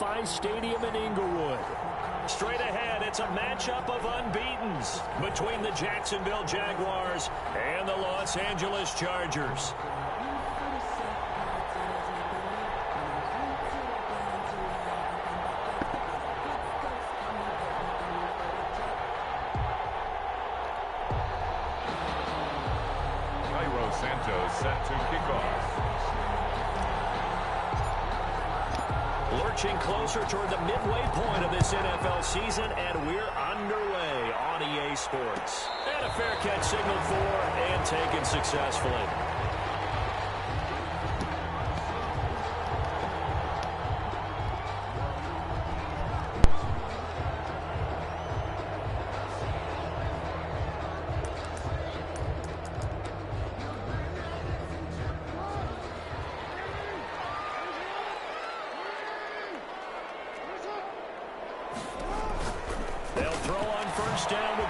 SoFi Stadium in Inglewood. Straight ahead, it's a matchup of unbeatens between the Jacksonville Jaguars and the Los Angeles Chargers. Set to kick off. Lurching closer toward the midway point of this NFL season, and we're underway on EA Sports. And a fair catch signaled for and taken successfully.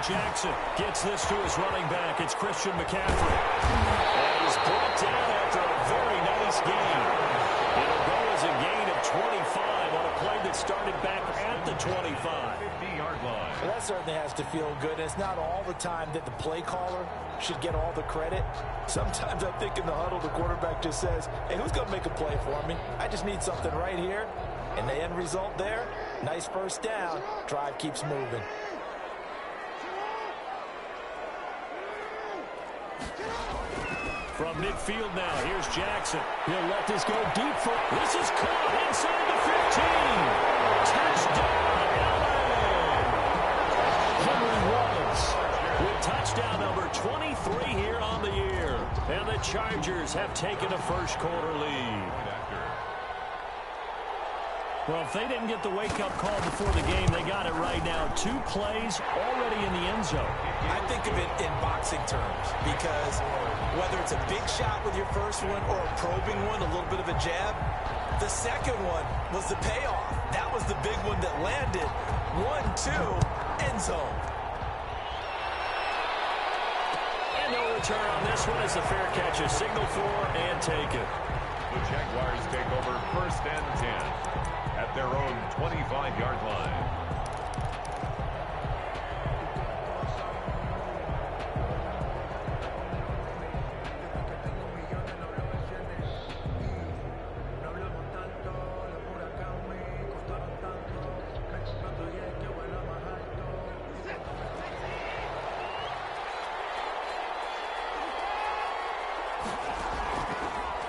Jackson gets this to his running back. It's Christian McCaffrey. And he's brought down after a very nice gain. It'll go as a gain of 25 on a play that started back at the 25. 50-yard line. Well, that certainly has to feel good. It's not all the time that the play caller should get all the credit. Sometimes I think in the huddle, the quarterback just says, hey, who's going to make a play for me? I just need something right here. And the end result there, nice first down. Drive keeps moving. From midfield now, here's Jackson. He'll let this go deep for... This is caught inside the 15. Touchdown, LA! Henry Woods with touchdown number 23 here on the year. And the Chargers have taken a first-quarter lead. Well, if they didn't get the wake-up call before the game, they got it right now. 2 plays already in the end zone. I think of it in boxing terms because whether it's a big shot with your first one or a probing one, a little bit of a jab, the second one was the payoff. That was the big one that landed. 1-2, end zone. And no return on this one as the fair catch is signaled for and taken. The Jaguars take over first and 10. At their own 25-yard line.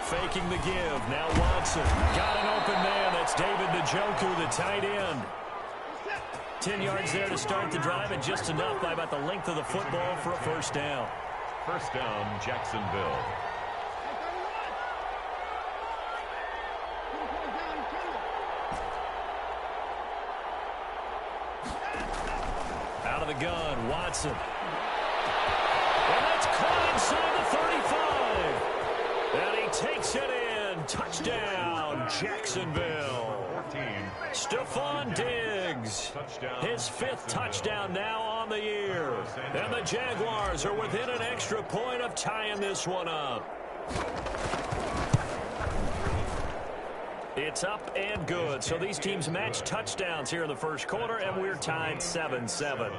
Faking the give. Now Watson. Got an open man. That's David Njoku, the tight end. 10 yards there to start the drive, and just enough by about the length of the football for a first down. First down, Jacksonville. Out of the gun, Watson. And that's caught inside the 35. And he takes it in. Touchdown, Jacksonville. Stephon Diggs, his 5th touchdown now on the year. And the Jaguars are within an extra point of tying this one up. It's up and good. So these teams match touchdowns here in the first quarter, and we're tied 7-7.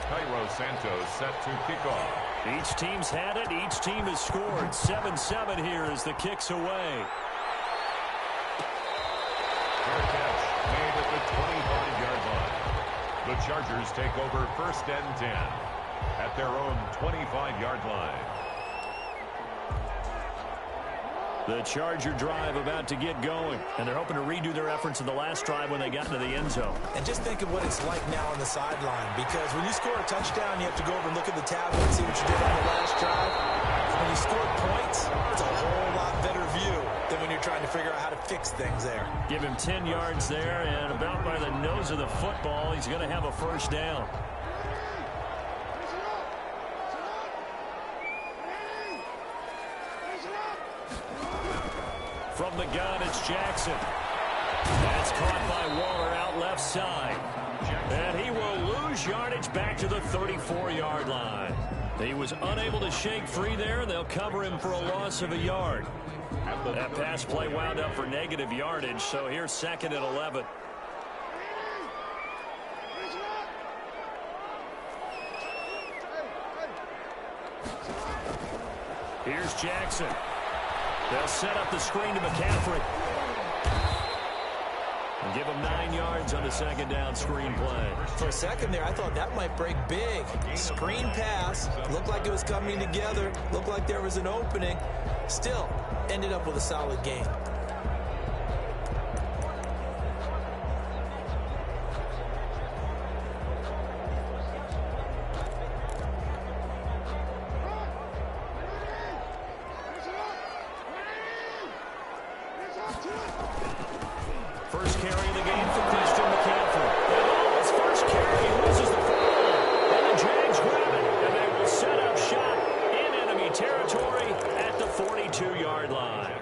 Cairo Santos set to kick off. Each team's had it. Each team has scored. 7-7 here as the kick's away. Fair catch made at the 25-yard line. The Chargers take over first and 10 at their own 25-yard line. The Charger drive about to get going, and they're hoping to redo their efforts in the last drive when they got into the end zone. And just think of what it's like now on the sideline, because when you score a touchdown, you have to go over and look at the tablet and see what you did on the last drive. And when you score points, it's a whole lot better view than when you're trying to figure out how to fix things there. Give him 10 yards there, and about by the nose of the football, he's going to have a first down. From the gun, it's Jackson. That's caught by Waller out left side. And he will lose yardage back to the 34-yard line. He was unable to shake free there, and they'll cover him for a loss of a yard. That pass play wound up for negative yardage, so here's 2nd and 11. Here's Jackson. They'll set up the screen to McCaffrey. And give him 9 yards on the 2nd down screen play. For a second there, I thought that might break big. Screen pass. Looked like it was coming together. Looked like there was an opening. Still, ended up with a solid game. First carry of the game for Christian McCaffrey. And his first carry, he loses the football. And the Jags grab it, and they will set up shop in enemy territory at the 42-yard line.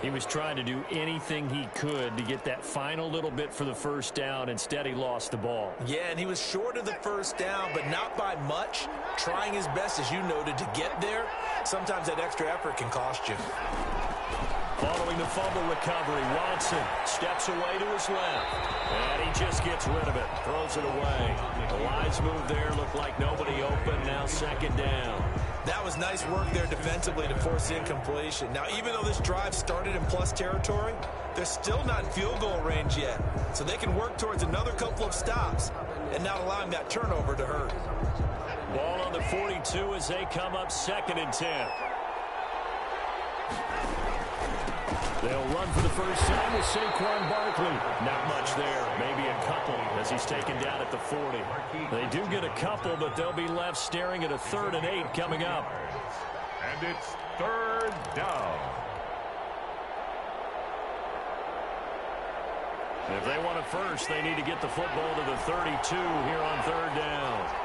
He was trying to do anything he could to get that final little bit for the first down. Instead, he lost the ball. Yeah, and he was short of the first down, but not by much. Trying his best, as you noted, to get there. Sometimes that extra effort can cost you. Following the fumble recovery, Watson steps away to his left. And he just gets rid of it, throws it away. The wise move there, looked like nobody open, now 2nd down. That was nice work there defensively to force the incompletion. Now, even though this drive started in plus territory, they're still not in field goal range yet. So they can work towards another couple of stops and not allowing that turnover to hurt. Ball on the 42 as they come up 2nd and 10. They'll run for the first time with Saquon Barkley. Not much there. Maybe a couple as he's taken down at the 40. They do get a couple, but they'll be left staring at a 3rd and 8 coming up. And it's 3rd down. If they want it first, they need to get the football to the 32 here on 3rd down.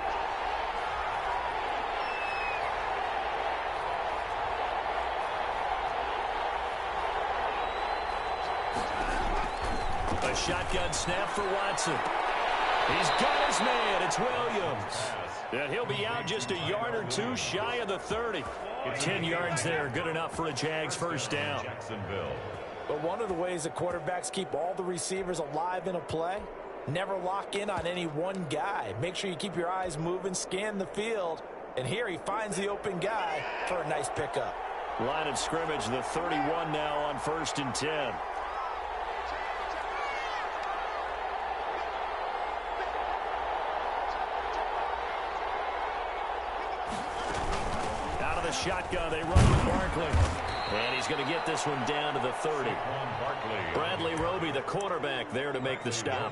A shotgun snap for Watson. He's got his man. It's Williams. And he'll be out just a yard or two shy of the 30. 10 yards there. Good enough for a Jags first down. But one of the ways that quarterbacks keep all the receivers alive in a play, never lock in on any one guy. Make sure you keep your eyes moving, scan the field. And here he finds the open guy for a nice pickup. Line of scrimmage, the 31 now on 1st and 10. Shotgun, they run with Barkley. And he's going to get this one down to the 30. Bradley Roby, the quarterback, there to make the stop.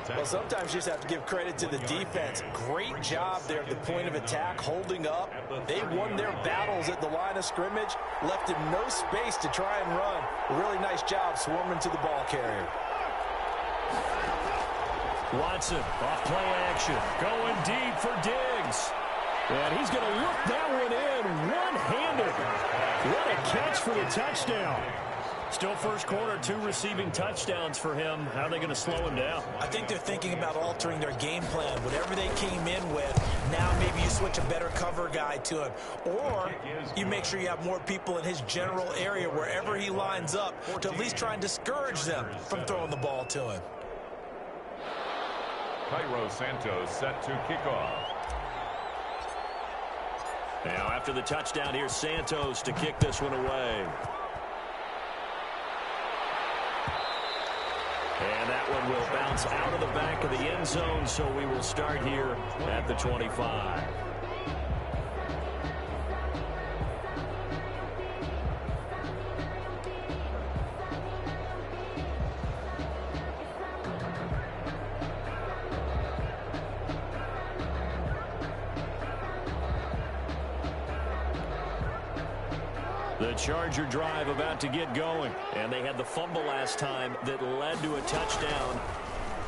Well, sometimes you just have to give credit to the defense. Great job there at the point of attack, holding up. They won their battles at the line of scrimmage, left him no space to try and run. A really nice job swarming to the ball carrier. Watson, off play action, going deep for Diggs. And he's going to look that one in one-handed. What a catch for the touchdown. Still first quarter, 2 receiving touchdowns for him. How are they going to slow him down? I think they're thinking about altering their game plan. Whatever they came in with, now maybe you switch a better cover guy to him. Or you make sure you have more people in his general area wherever he lines up to at least try and discourage them from throwing the ball to him. Cairo Santos set to kick off. Now after the touchdown, here's Santos to kick this one away. And that one will bounce out of the back of the end zone, so we will start here at the 25. The Charger drive about to get going. And they had the fumble last time that led to a touchdown.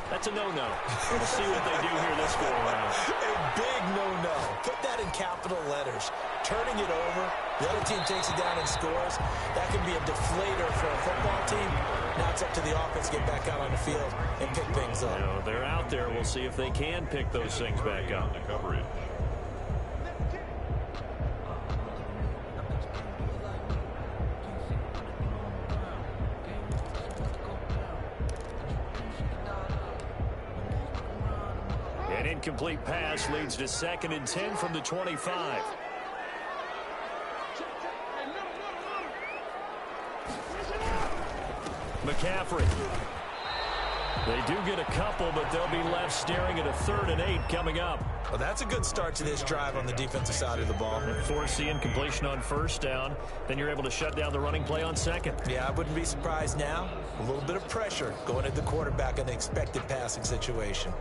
That's a no-no. We'll see what they do here this go-around. A big no-no. Put that in capital letters. Turning it over, the other team takes it down and scores. That can be a deflator for a football team. Now it's up to the offense to get back out on the field and pick things up. You know, they're out there. We'll see if they can pick those things back up. The coverage. An incomplete pass leads to 2nd and 10 from the 25. McCaffrey. They do get a couple, but they'll be left staring at a 3rd and 8 coming up. Well, that's a good start to this drive on the defensive side of the ball. And force the incompletion on 1st down. Then you're able to shut down the running play on 2nd. Yeah, I wouldn't be surprised now. A little bit of pressure going at the quarterback in the expected passing situation.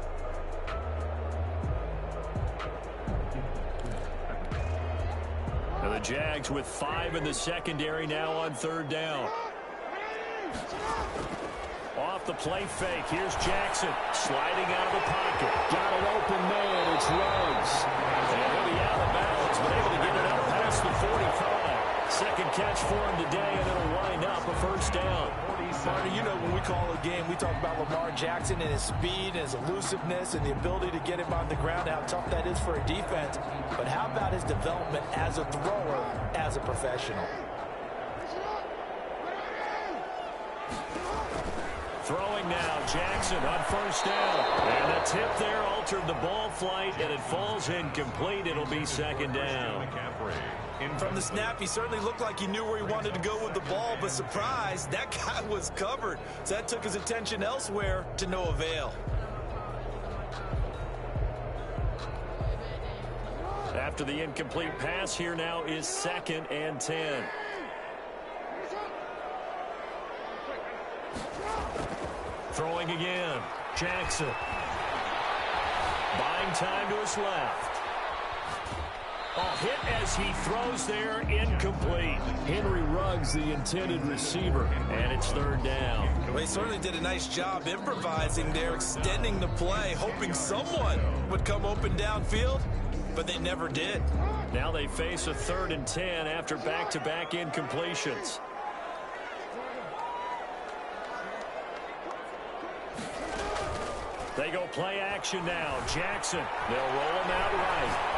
Now the Jags with 5 in the secondary now on 3rd down. Off the play fake. Here's Jackson sliding out of the pocket. Got an open man. It's Ruggs. And he'll be out of bounds, but able to get it out past the 45. Second catch for him today, and it'll wind up a 1st down. Marty, you know when we call a game, we talk about Lamar Jackson and his speed and his elusiveness and the ability to get him on the ground, how tough that is for a defense. But how about his development as a thrower, as a professional? Throwing now, Jackson on 1st down. And the tip there altered the ball flight, and it falls incomplete. It'll be 2nd down. From the snap, he certainly looked like he knew where he wanted to go with the ball, but surprise, that guy was covered. So that took his attention elsewhere to no avail. After the incomplete pass, here now is 2nd and 10. Throwing again. Jackson. Buying time to his left. Hit as he throws there, incomplete. Henry Ruggs, the intended receiver, and it's 3rd down. Well, he certainly did a nice job improvising there, extending the play, hoping someone would come open downfield, but they never did. Now they face a 3rd and 10 after back-to-back incompletions. They go play action now. Jackson, they'll roll him out right.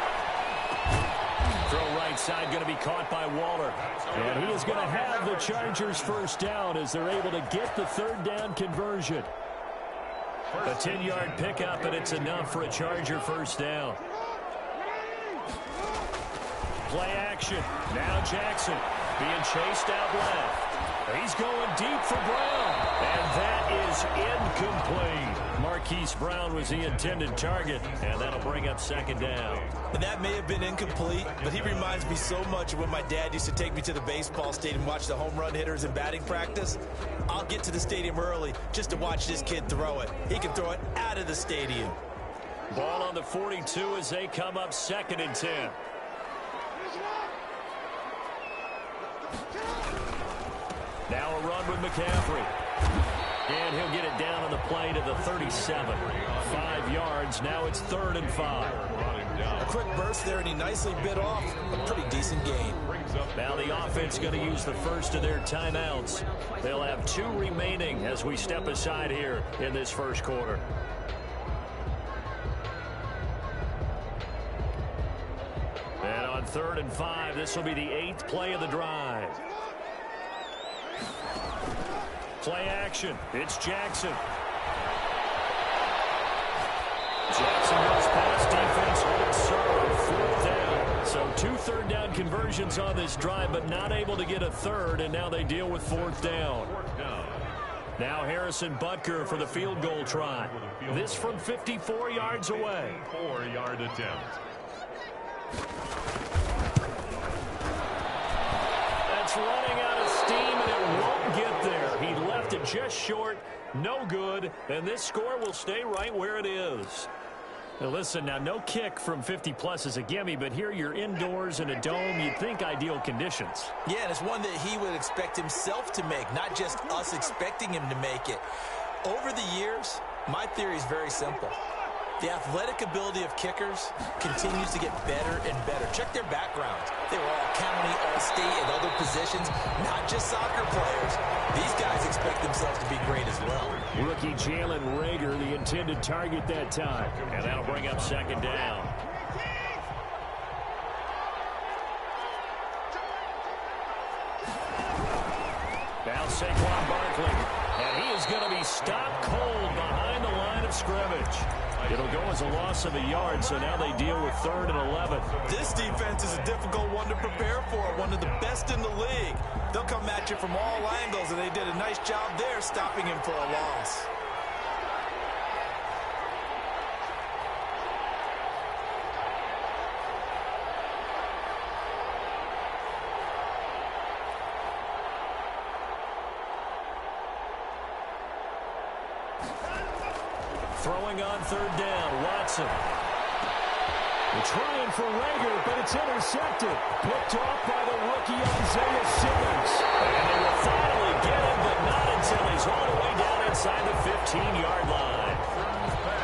Throw right side going to be caught by Waller. And he is going to have the Chargers 1st down as they're able to get the 3rd down conversion. A 10-yard pickup, and it's enough for a Charger 1st down. Play action. Now Jackson being chased out left. He's going deep for Brown. And that is incomplete. Marquise Brown was the intended target, and that'll bring up 2nd down. And that may have been incomplete, but he reminds me so much of when my dad used to take me to the baseball stadium and watch the home run hitters in batting practice. I'll get to the stadium early just to watch this kid throw it. He can throw it out of the stadium. Ball on the 42 as they come up 2nd and 10. Now a run with McCaffrey. And he'll get it down on the play to the 37. 5 yards. Now it's 3rd and 5. A quick burst there, and he nicely bit off a pretty decent gain. Now the offense going to use the first of their timeouts. They'll have 2 remaining as we step aside here in this 1st quarter. And on 3rd and 5, this will be the 8th play of the drive. Play action. It's Jackson. Jackson goes past defense. Hold serve. 4th down. So 2 3rd down conversions on this drive, but not able to get a 3rd, and now they deal with 4th down. Now Harrison Butker for the field goal try. This from 54 yards away. 4-yard attempt. That's running out of steam, and it won't get there. He left it just short, no good, and this score will stay right where it is. Now listen, now no kick from 50-plus is a gimme, but here you're indoors in a dome. You'd think ideal conditions. Yeah, and it's one that he would expect himself to make, not just us expecting him to make it. Over the years, my theory is very simple. The athletic ability of kickers continues to get better and better. Check their backgrounds. They were all county, all state, and other positions, not just soccer players. These guys expect themselves to be great as well. Rookie Jalen Reagor, the intended target that time. And that'll bring up 2nd down. Now Saquon Barkley. And he is going to be stopped cold behind the line of scrimmage. It'll go as a loss of a yard, so now they deal with 3rd and 11. This defense is a difficult one to prepare for, one of the best in the league. They'll come at you from all angles, and they did a nice job there stopping him for a loss. Throwing on 3rd down, Watson. They're trying for Rager, but it's intercepted. Picked off by the rookie Isaiah Simmons. And they will finally get him, but not until he's all the way down inside the 15-yard line.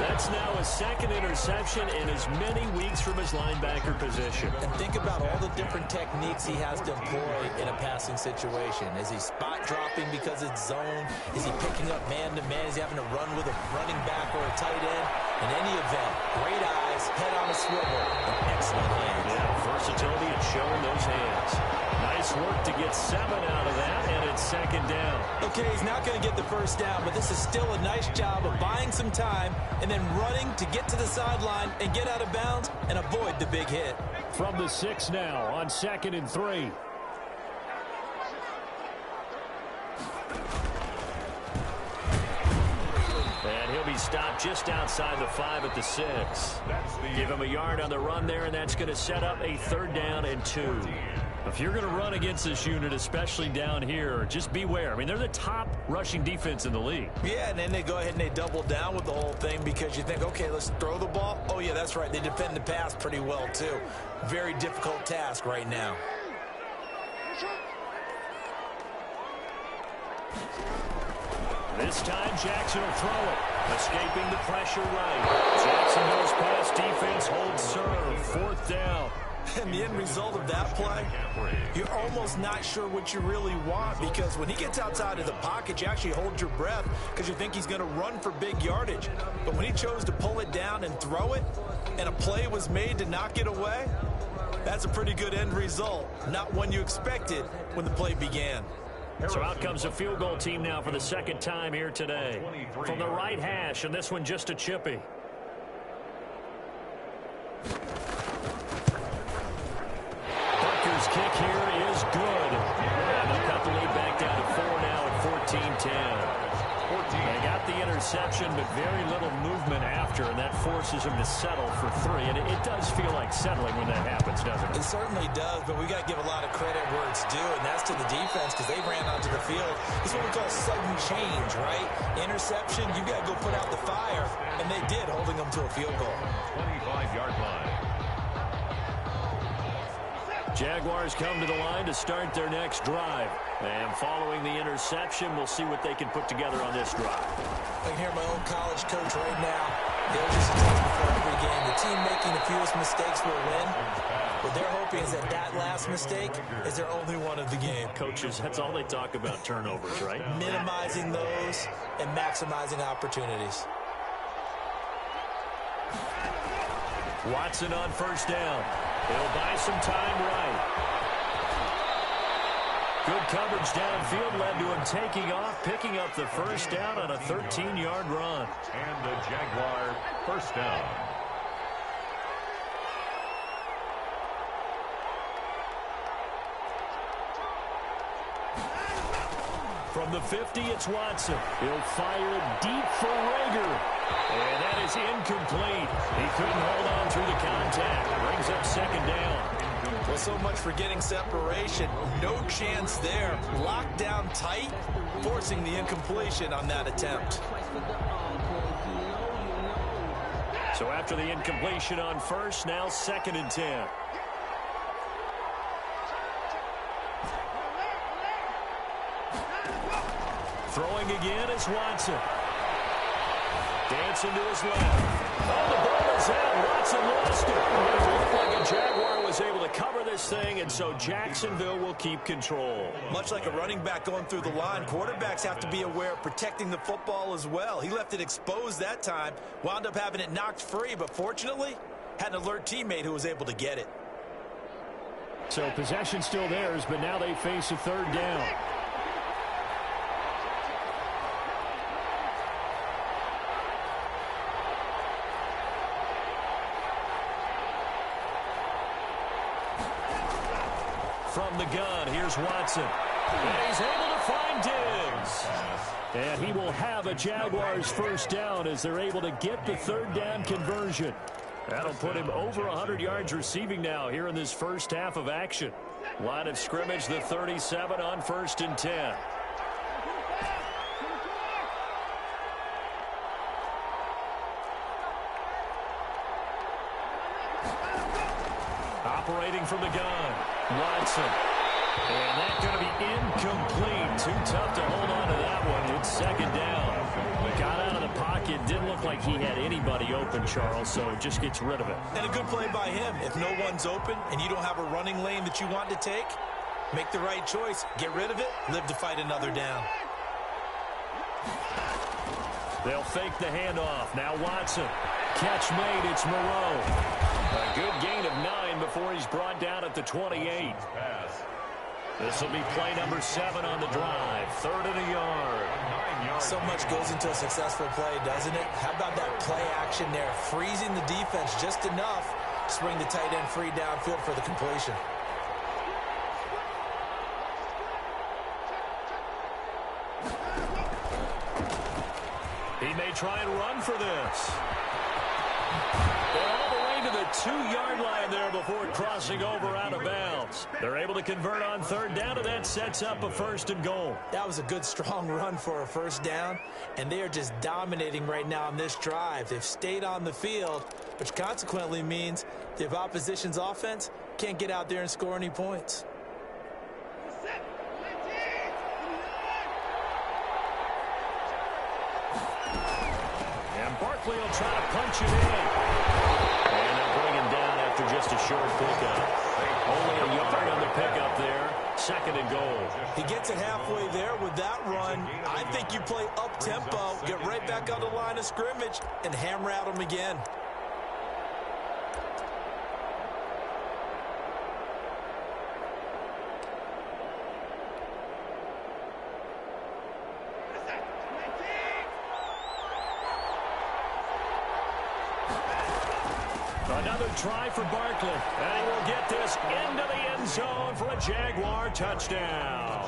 That's now his 2nd interception in as many weeks from his linebacker position. And think about all the different techniques he has to employ in a passing situation. Is he spot dropping because it's zone? Is he picking up man-to-man? Is he having to run with a running back or a tight end? In any event, great eyes, head on a swivel, and excellent hands. Yeah, versatility and showing those hands. Nice work to get 7 out of that, and it's 2nd down. Okay, he's not going to get the 1st down, but this is still a nice job of buying some time and then running to get to the sideline and get out of bounds and avoid the big hit. From the 6 now on 2nd and 3. And he'll be stopped just outside the 5 at the 6. Give him a yard on the run there, and that's going to set up a 3rd down and 2. If you're going to run against this unit, especially down here, just beware. I mean, they're the top rushing defense in the league. Yeah, and then they go ahead and they double down with the whole thing because you think, okay, let's throw the ball. Oh, yeah, that's right. They defend the pass pretty well, too. Very difficult task right now. This time, Jackson will throw it. Escaping the pressure right. Jacksonville's pass defense holds serve. 4th down. And the end result of that play, you're almost not sure what you really want because when he gets outside of the pocket, you actually hold your breath because you think he's going to run for big yardage. But when he chose to pull it down and throw it, and a play was made to knock it away, that's a pretty good end result. Not one you expected when the play began. So out comes a field goal team now for the 2nd time here today. From the right hash, and this one just a chippy. Butker's kick here is good. And they'll cut the lead back down to 4 now at 14-10. They got the interception, but very little movement after, and that forces him to settle for 3. And it does feel like settling when that happens, doesn't it? It certainly does, but we got to give a lot of credit where it's due, and that's to the defense because they ran onto the field. This is what we call sudden change, right? Interception, you got to go put out the fire, and they did, holding them to a field goal. 25-yard line. Jaguars come to the line to start their next drive. And following the interception, we'll see what they can put together on this drive. I can hear my own college coach right now. They're just a team before every game. The team making the fewest mistakes will win. What they're hoping is that that last mistake is their only one of the game. Coaches, that's all they talk about, turnovers, right? Minimizing those and maximizing opportunities. Watson on 1st down. He'll buy some time right. Good coverage downfield led to him taking off, picking up the 1st down on a 13-yard run. And the Jaguar 1st down. From the 50, it's Watson. He'll fire it deep for Rager. And that is incomplete. He couldn't hold on through the contact. Brings up 2nd down. Well, so much for getting separation. No chance there. Locked down tight, forcing the incompletion on that attempt. So after the incompletion on 1st, now 2nd and 10. Throwing again is Watson. Dancing to his left. Oh, the ball is out. Watson lost it. It looked like a Jaguar was able to cover this thing, and so Jacksonville will keep control. Much like a running back going through the line, quarterbacks have to be aware of protecting the football as well. He left it exposed that time, wound up having it knocked free, but fortunately, had an alert teammate who was able to get it. So possession still theirs, but now they face a 3rd down. from the gun. Here's Watson. And he's able to find Diggs. And he will have a Jaguars first down as they're able to get the third down conversion. That'll put him over 100 yards receiving now here in this first half of action. Line of scrimmage, the 37 on 1st and 10. Operating from the gun, Watson. And that's going to be incomplete. Too tough to hold on to that one. It's second down. Got out of the pocket. Didn't look like he had anybody open, Charles, so just gets rid of it. And a good play by him. If no one's open and you don't have a running lane that you want to take, make the right choice. Get rid of it. Live to fight another down. They'll fake the handoff. Now Watson. Catch made. It's Moreau. A good gain of 9 before he's brought down at the 28. This will be play number 7 on the drive. 3rd and a yard. So much goes into a successful play, doesn't it? How about that play action there? Freezing the defense just enough to bring the tight end free downfield for the completion. He may try and run for this. All the way to the 2-yard line there before crossing over out of bounds. They're able to convert on 3rd down, and that sets up a 1st and goal. That was a good, strong run for a 1st down, and they are just dominating right now on this drive. They've stayed on the field, which consequently means the opposition's offense can't get out there and score any points. And Barkley will try to punch it in. And they'll bring him down after just a short pickup. Only a yard on the pickup there. 2nd and goal. He gets it halfway there with that run. I think you play up-tempo, get right back on the line of scrimmage, and hammer at him again. Another try for Barkley. And he will get this into the end zone for a Jaguar touchdown.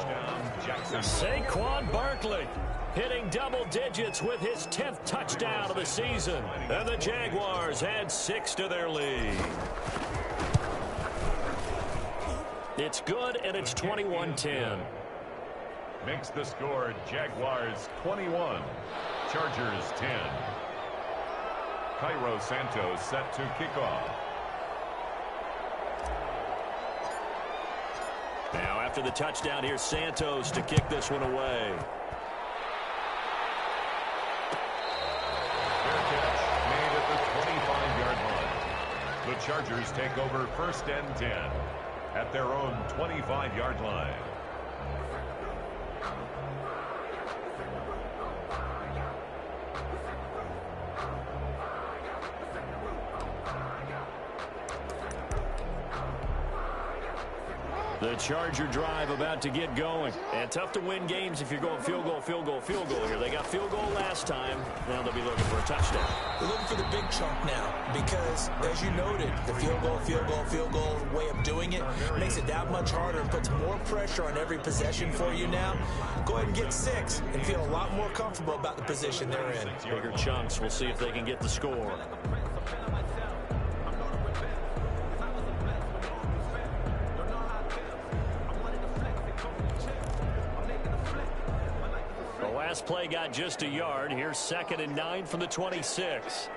Saquon Barkley hitting double digits with his 10th touchdown of the season. And the Jaguars add 6 to their lead. It's good, and it's 21-10. Makes the score Jaguars 21, Chargers 10. Cairo Santos set to kick off. Now after the touchdown, here's Santos to kick this one away. Fair catch made at the 25-yard line. The Chargers take over 1st and 10 at their own 25-yard line. The Charger drive about to get going. And tough to win games if you're going field goal, field goal, field goal here. They got field goal last time. Now they'll be looking for a touchdown. They're looking for the big chunk now because, as you noted, the field goal way of doing it makes it that much harder and puts more pressure on every possession for you now. Go ahead and get 6 and feel a lot more comfortable about the position they're in. Bigger chunks. We'll see if they can get the score. Last play got just a yard. Here's 2nd and 9 from the 26.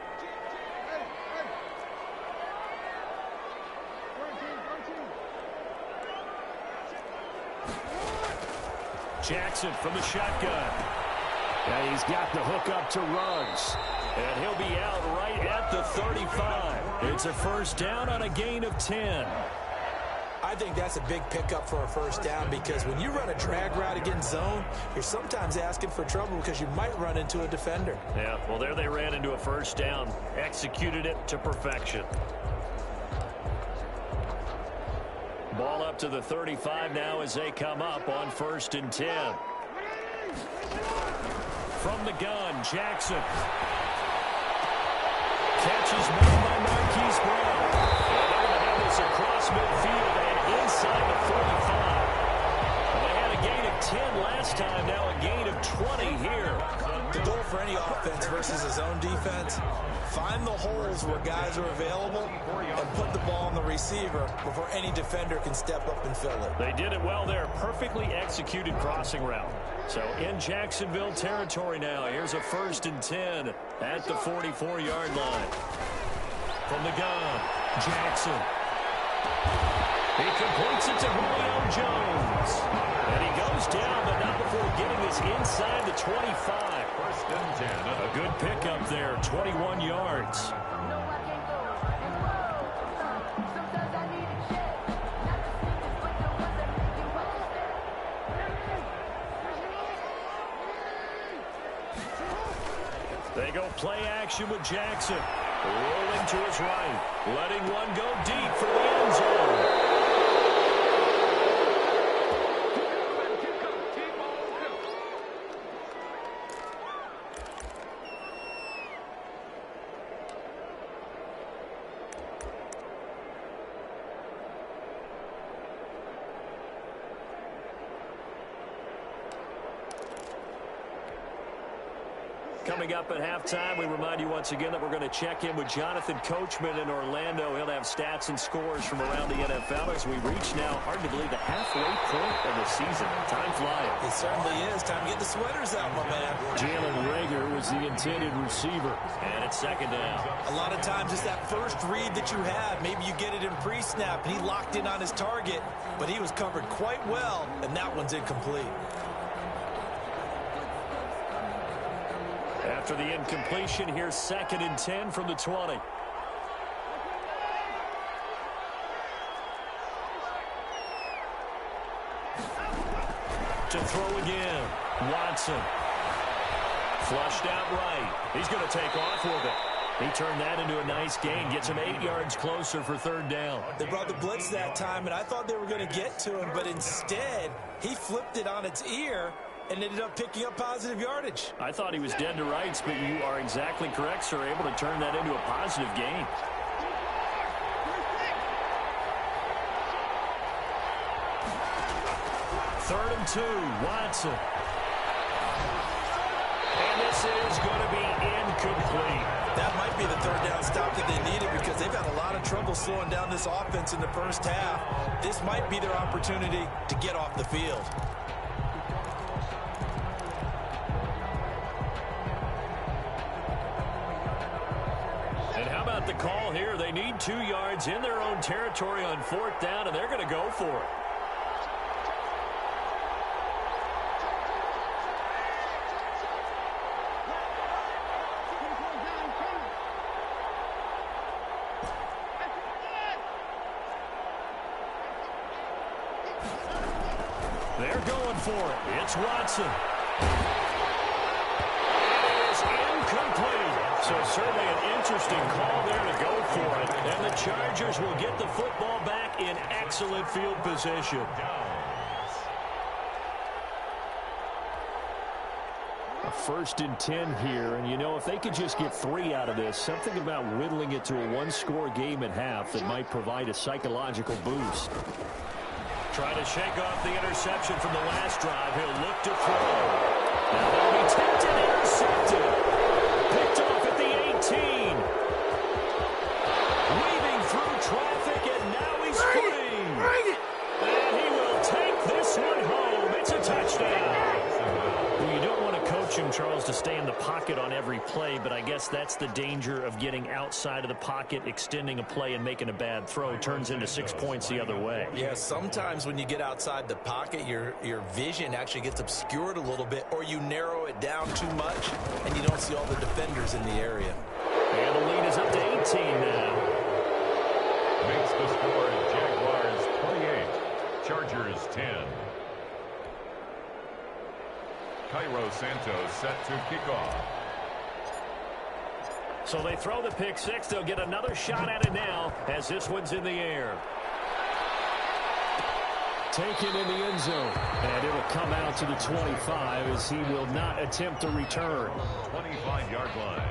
Jackson from the shotgun. And he's got the hook up to Ruggs. And he'll be out right at the 35. It's a 1st down on a gain of 10. I think that's a big pickup for a 1st down because when you run a drag route against zone, you're sometimes asking for trouble because you might run into a defender. Yeah, well, there they ran into a 1st down. Executed it to perfection. Ball up to the 35 now as they come up on 1st and 10. From the gun, Jackson. Catch is made by Marquise Brown. And they're going to have this across midfield and inside the 45. 10 last time, now a gain of 20 here. The goal for any offense versus his own defense, find the holes where guys are available and put the ball on the receiver before any defender can step up and fill it. They did it well there. Perfectly executed crossing route. So in Jacksonville territory now, here's a 1st and 10 at the 44-yard line. From the gun, Jackson. He completes it to Julio Jones. And he goes down, but not before getting this inside the 25. 1st and 10. A good pickup there, 21 yards. They go play action with Jackson. Rolling to his right. Letting one go deep for the end zone. Coming up at halftime, we remind you once again that we're going to check in with Jonathan Coachman in Orlando. He'll have stats and scores from around the NFL as we reach now, hard to believe, the halfway point of the season. Time flying. It certainly is. Time to get the sweaters out, my man. Jalen Reagor was the intended receiver. And it's 2nd down. A lot of times it's that first read that you have. Maybe you get it in pre-snap, and he locked in on his target, but he was covered quite well, and that one's incomplete. After the incompletion, here's 2nd and 10 from the 20. To throw again, Watson. Flushed out right. He's going to take off with it. He turned that into a nice gain, gets him 8 yards closer for 3rd down. They brought the blitz that time, and I thought they were going to get to him, but instead, he flipped it on its ear and ended up picking up positive yardage. I thought he was dead to rights, but you are exactly correct, sir. Able to turn that into a positive gain. Third and 2, Watson. And this is going to be incomplete. That might be the 3rd down stop that they needed because they've had a lot of trouble slowing down this offense in the first half. This might be their opportunity to get off the field. The call here, they need 2 yards in their own territory on 4th down, and they're going to go for it. They're going for it. It's Watson. It is incomplete. So certainly an interesting call there to go for it. And the Chargers will get the football back in excellent field position. A 1st and 10 here. And, you know, if they could just get 3 out of this, something about whittling it to a 1-score game at half that might provide a psychological boost. Trying to shake off the interception from the last drive. He'll look to throw. Now they'll be tempted, intercepted. Picked off at the 18. Weaving through traffic, and now he's free. And he will take this one home. It's a touchdown. Well, you don't want to coach him, Charles, to stay in the pocket on every play, but I guess that's the danger of getting outside of the pocket, extending a play, and making a bad throw. Turns into 6 points the other way. Yeah, sometimes when you get outside the pocket, your vision actually gets obscured a little bit, or you narrow it down too much, and you don't see all the defenders in the area. And the lead is up to 18 now. Makes the score Jaguars 28, Chargers 10. Cairo Santos set to kick off. So they throw the pick six. They'll get another shot at it now as this one's in the air. Taken in the end zone. And it'll come out to the 25 as he will not attempt a return. 25-yard line.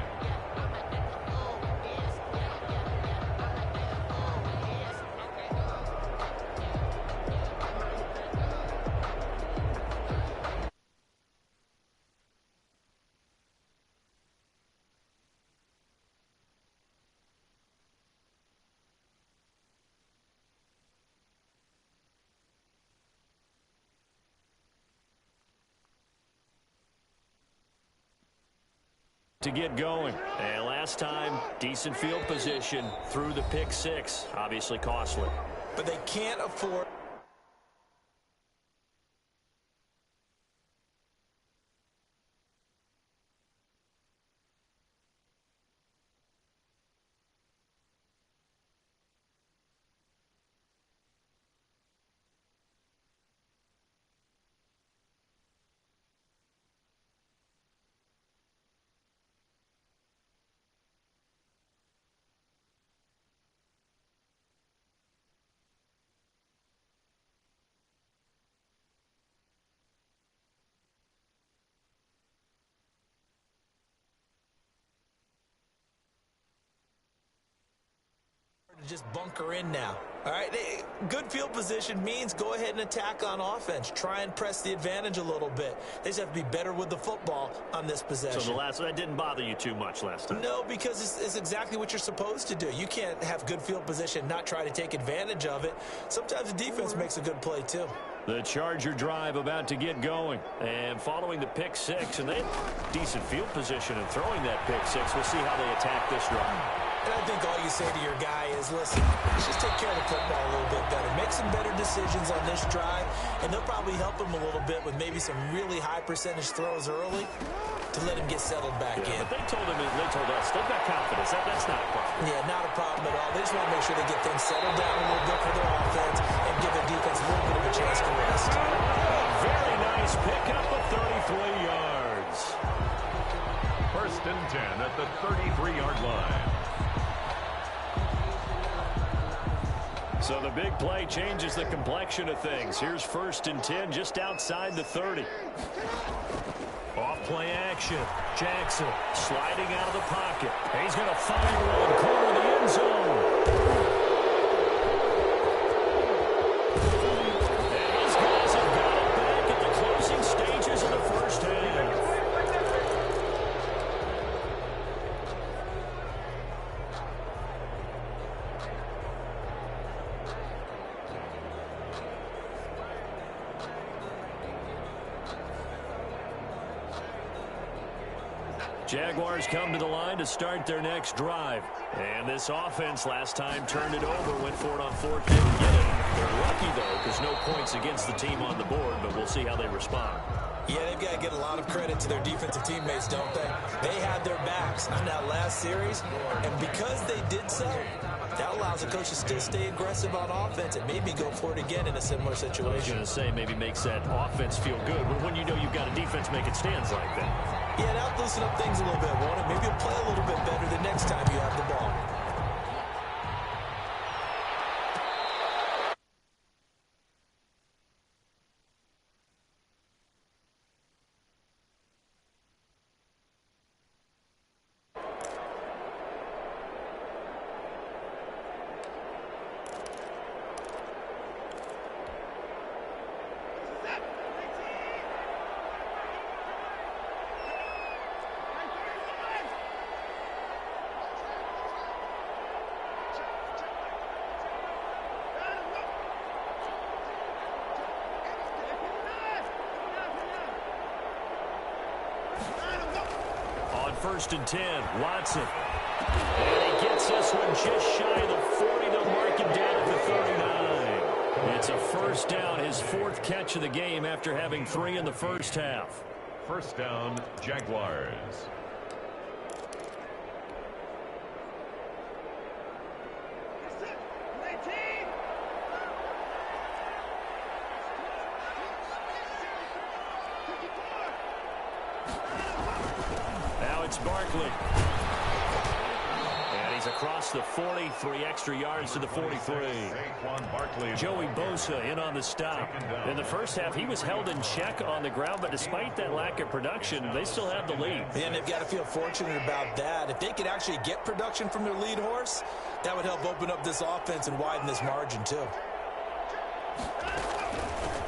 to get going. And last time, decent field position through the pick six. Obviously costly. But they can't afford... just bunker in now. All right, good field position means go ahead and attack on offense. Try and press the advantage a little bit. They just have to be better with the football on this possession. So that didn't bother you too much last time? No, because it's exactly what you're supposed to do. You can't have good field position, not try to take advantage of it. Sometimes the defense makes a good play too. The Charger drive about to get going. And following the pick six, and they have decent field position and throwing that pick six. We'll see how they attack this drive. And I think all you say to your guy is, listen, let's just take care of the football a little bit better. Make some better decisions on this drive, and they'll probably help him a little bit with maybe some really high percentage throws early to let him get settled back in. But they told us they've got confidence. That's not a problem. Yeah, not a problem at all. They just want to make sure they get things settled down a little bit for their offense and give their defense a little bit of a chance to rest. Very nice pickup of 33 yards. First and 10 at the 33-yard line. So the big play changes the complexion of things. Here's first and 10 just outside the 30. Off play action. Jackson sliding out of the pocket. He's going to fire one corner of the end zone. And these guys have got it back at the closing stages of the first half. Jaguars come to the line to start their next drive. And this offense last time turned it over, went for it on fourth, didn't get it. They're lucky, though, because no points against the team on the board, but we'll see how they respond. Yeah, they've got to get a lot of credit to their defensive teammates, don't they? They had their backs on that last series, and because they did so, that allows the coach to still stay aggressive on offense and maybe go for it again in a similar situation. I was going to say maybe makes that offense feel good, but when you know you've got a defense making stands like that. Yeah, that'll loosen up things a little bit, won't it? Maybe you'll play a little bit better the next time you have the ball. First and 10, Watson. And he gets this one just shy of the 40. They'll mark it down at the 39. It's a first down, his fourth catch of the game after having 3 in the first half. First down, Jaguars. Barkley. And he's across the 40, 3 extra yards to the 43. Joey Bosa in on the stop. In the first half, he was held in check on the ground, but despite that lack of production, they still have the lead. And they've got to feel fortunate about that. If they could actually get production from their lead horse, that would help open up this offense and widen this margin, too.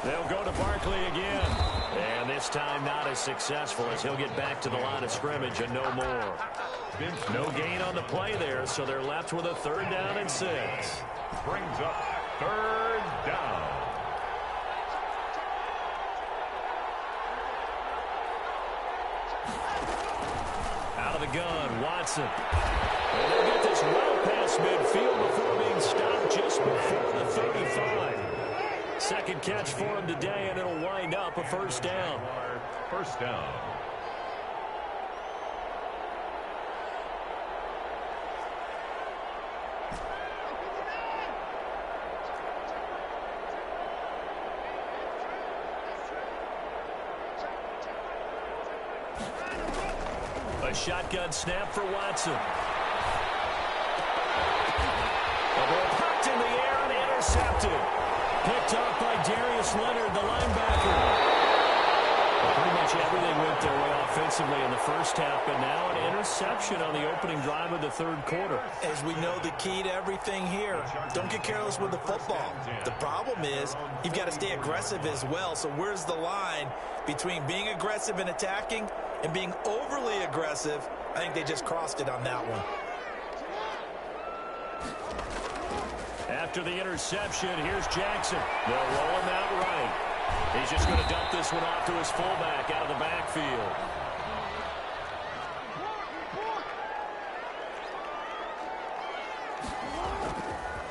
They'll go to Barkley again. And this time not as successful as he'll get back to the line of scrimmage and no more. No gain on the play there, so they're left with a 3rd down and 6. Brings up 3rd down. Out of of the gun, Watson. And they'll get this well past midfield before being stopped just before the 35. Second catch for him today, and it'll wind up a first down. First down. A shotgun snap for Watson. The ball popped in the air and intercepted. Picked up by Darius Leonard, the linebacker. Pretty much everything went their way offensively in the first half, but now an interception on the opening drive of the third quarter. As we know, the key to everything here, don't get careless with the football. The problem is you've got to stay aggressive as well. So where's the line between being aggressive and attacking and being overly aggressive? I think they just crossed it on that one. After the interception, here's Jackson. They'll roll him out right. He's just going to dump this one off to his fullback out of the backfield.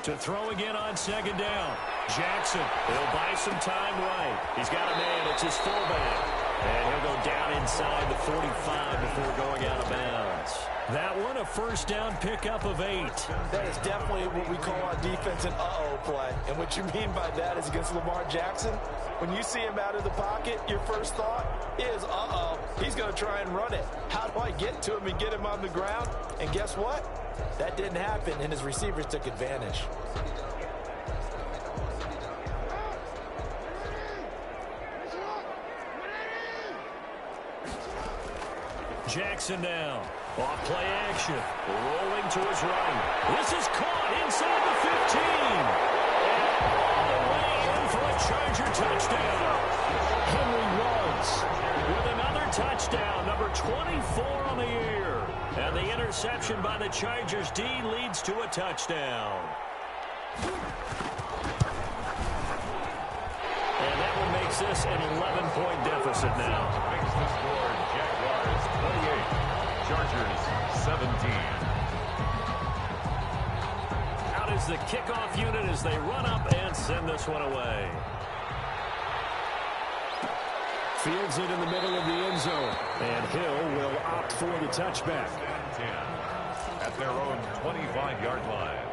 To throw again on second down. Jackson, he'll buy some time right. He's got a man, it's his fullback. And he'll go down inside the 45 before going out of bounds. That one, a first down pickup of 8. That is definitely what we call on defense an uh-oh play. And what you mean by that is against Lamar Jackson, when you see him out of the pocket, your first thought is, uh-oh, he's going to try and run it. How do I get to him and get him on the ground? And guess what? That didn't happen, and his receivers took advantage. Jackson now. Off play action. Rolling to his right. This is caught inside the 15. And all the way in for a Charger touchdown. Henry Ruggs with another touchdown. Number 24 on the year. And the interception by the Chargers D leads to a touchdown. And that one makes this an 11-point deficit now. Makes the score Jaguars 28. Chargers 17. Out is the kickoff unit as they run up and send this one away. Fields it in the middle of the end zone. And Hill will opt for the touchback. 10 at their own 25-yard line.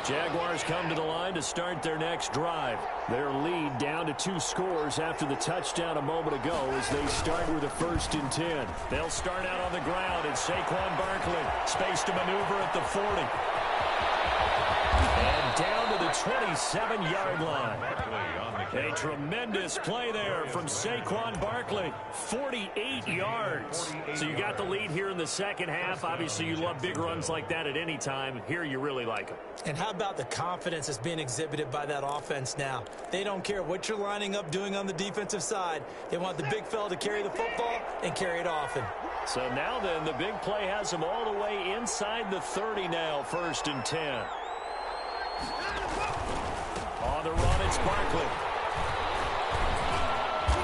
Jaguars come to the line to start their next drive. Their lead down to 2 scores after the touchdown a moment ago as they start with a 1st and 10. They'll start out on the ground, and Saquon Barkley space to maneuver at the 40. And down to the 27-yard line. A tremendous play there from Saquon Barkley. 48 yards. So you got the lead here in the second half. Obviously, you love big runs like that at any time. Here, you really like them. And how about the confidence that's being exhibited by that offense now? They don't care what you're lining up doing on the defensive side. They want the big fella to carry the football and carry it often. So now then, the big play has them all the way inside the 30 now, 1st and 10. On the run, it's Barkley.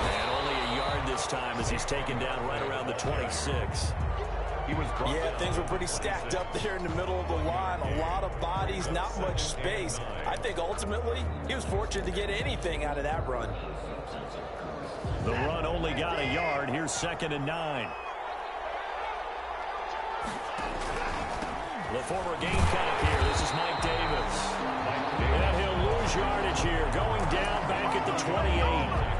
And only a yard this time as he's taken down right around the 26. Yeah, things were pretty stacked up there in the middle of the line. A lot of bodies, not much space. I think ultimately he was fortunate to get anything out of that run. The run only got a yard. Here's 2nd and 9. The former Gamecock here. This is Mike Davis. And he'll lose yardage here, going down back at the 28.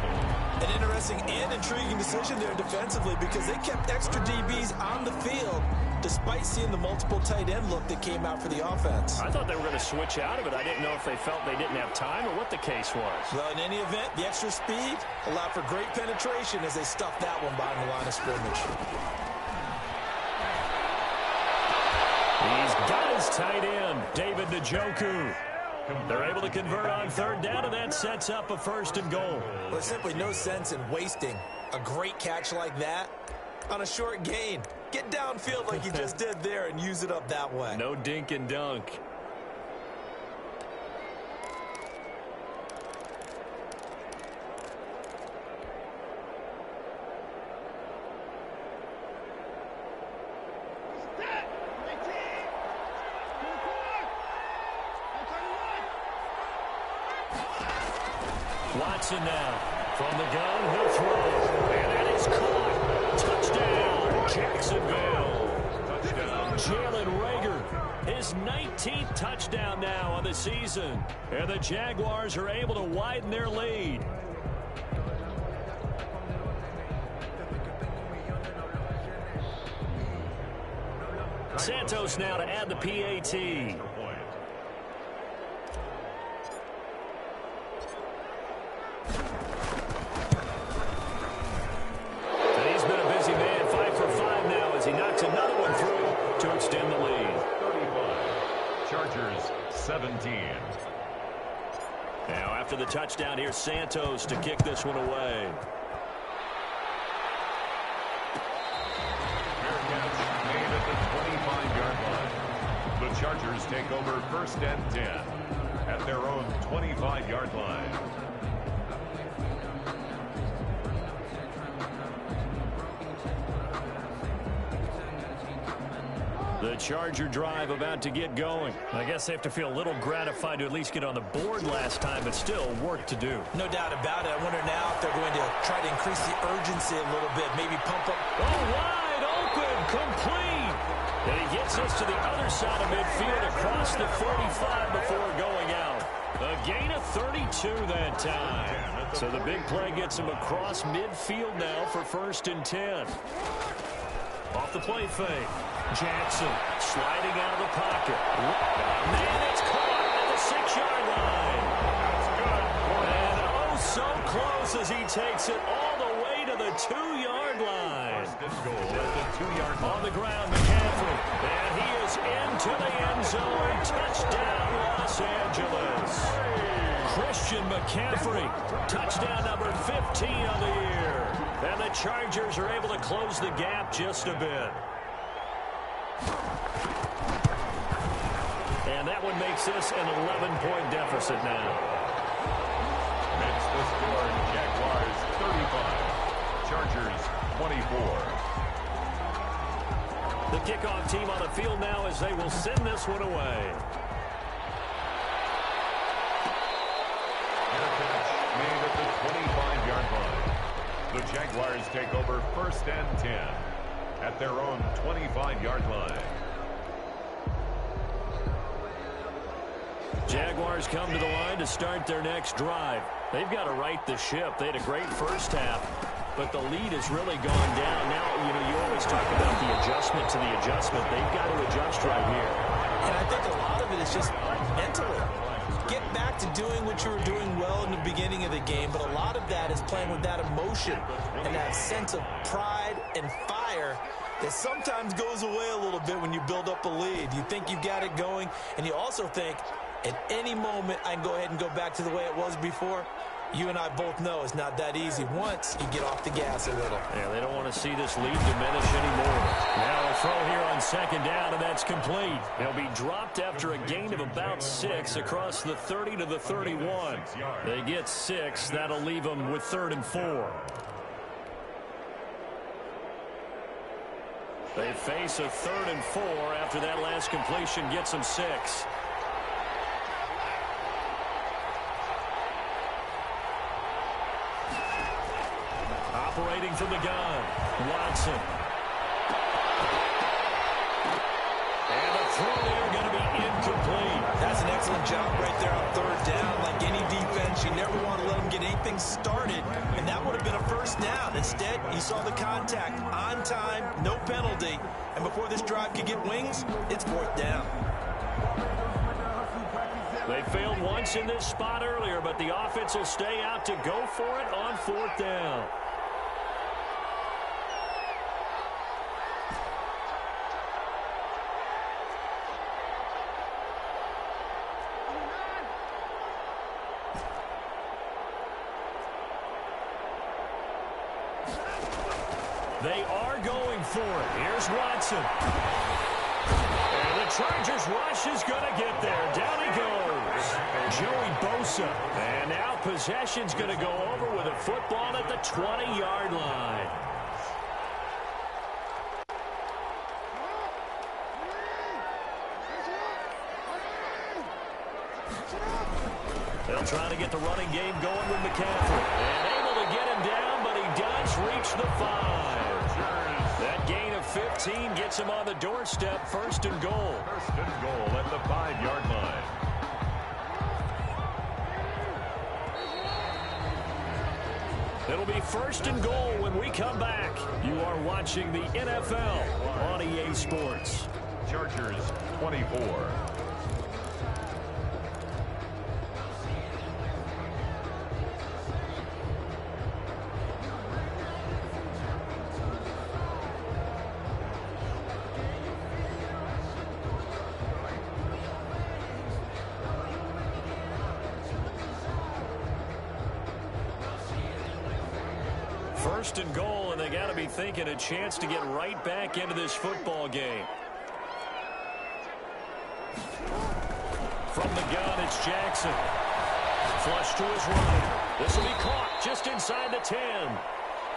An interesting and intriguing decision there defensively because they kept extra DBs on the field despite seeing the multiple tight end look that came out for the offense. I thought they were going to switch out of it. I didn't know if they felt they didn't have time or what the case was. Well, in any event, the extra speed allowed for great penetration as they stuffed that one behind the line of scrimmage. He's got his tight end, David Njoku. They're able to convert on 3rd down, and that sets up a 1st and goal. Well, there's simply no sense in wasting a great catch like that on a short gain. Get downfield like you just did there and use it up that way. No dink and dunk. Watson now. From the gun, he'll throw. And that is caught. Touchdown, Jacksonville. Touchdown. Jalen Reagor, his 19th touchdown now on the season. And the Jaguars are able to widen their lead. Santos now to add the PAT. Another one through to extend the lead. 35. Chargers 17. Now after the touchdown, here's Santos to kick this one away. Fair catch made at the 25-yard line. The Chargers take over 1st and 10 at their own 25-yard line. The Charger drive about to get going. I guess they have to feel a little gratified to at least get on the board last time, but still work to do. No doubt about it. I wonder now if they're going to try to increase the urgency a little bit, maybe pump up. Oh, wide open, complete. And he gets us to the other side of midfield across the 45 before going out. A gain of 32 that time. So the big play gets him across midfield now for 1st and 10. Off the play fake. Jackson sliding out of the pocket. Man, it's caught at the 6-yard line. That's good. And oh, so close as he takes it all the way to the 2-yard line. Goal at the 2-yard line. On the ground, McCaffrey. And he is into the end zone. Touchdown, Los Angeles. Christian McCaffrey. Touchdown number 15 on the year. And the Chargers are able to close the gap just a bit. And that one makes this an 11-point deficit now. It's the score. Jaguars 35. Chargers 24. The kickoff team on the field now as they will send this one away. Fair catch made at the 25-yard line. The Jaguars take over 1st and 10 at their own 25-yard line. Jaguars come to the line to start their next drive. They've got to right the ship. They had a great first half, but the lead has really gone down. Now, you always talk about the adjustment to the adjustment. They've got to adjust right here. And I think a lot of it is just mentally. Get back to doing what you were doing well in the beginning of the game, but a lot of that is playing with that emotion and that sense of pride and fire that sometimes goes away a little bit when you build up a lead. You think you've got it going, and you also think, at any moment, I can go ahead and go back to the way it was before. You and I both know it's not that easy once you get off the gas a little. Yeah, they don't want to see this lead diminish anymore. Now a throw here on 2nd down, and that's complete. They'll be dropped after a gain of about 6 across the 30 to the 31. They get 6. That'll leave them with 3rd and 4. They face a 3rd and 4 after that last completion gets them 6. Operating from the gun, Watson. And the throw there going to be incomplete. That's an excellent job right there on 3rd down. Like any defense, you never want to let them get anything started, and that would have been a 1st down. Instead, you saw the contact on time, no penalty, and before this drive could get wings, it's 4th down. They failed once in this spot earlier, but the offense will stay out to go for it on 4th down. They are going for it. Here's Watson. And the Chargers rush is going to get there. Down he goes. Joey Bosa. And now possession's going to go over with a football at the 20-yard line. They'll try to get the running game going with McCaffrey. And able to get him down, but he does reach the 5. That gain of 15 gets him on the doorstep, first and goal. First and goal at the 5-yard line. It'll be first and goal when we come back. You are watching the NFL on EA Sports. Chargers 24. First and goal, and they got to be thinking a chance to get right back into this football game. From the gun, it's Jackson. Flush to his right. This will be caught just inside the 10.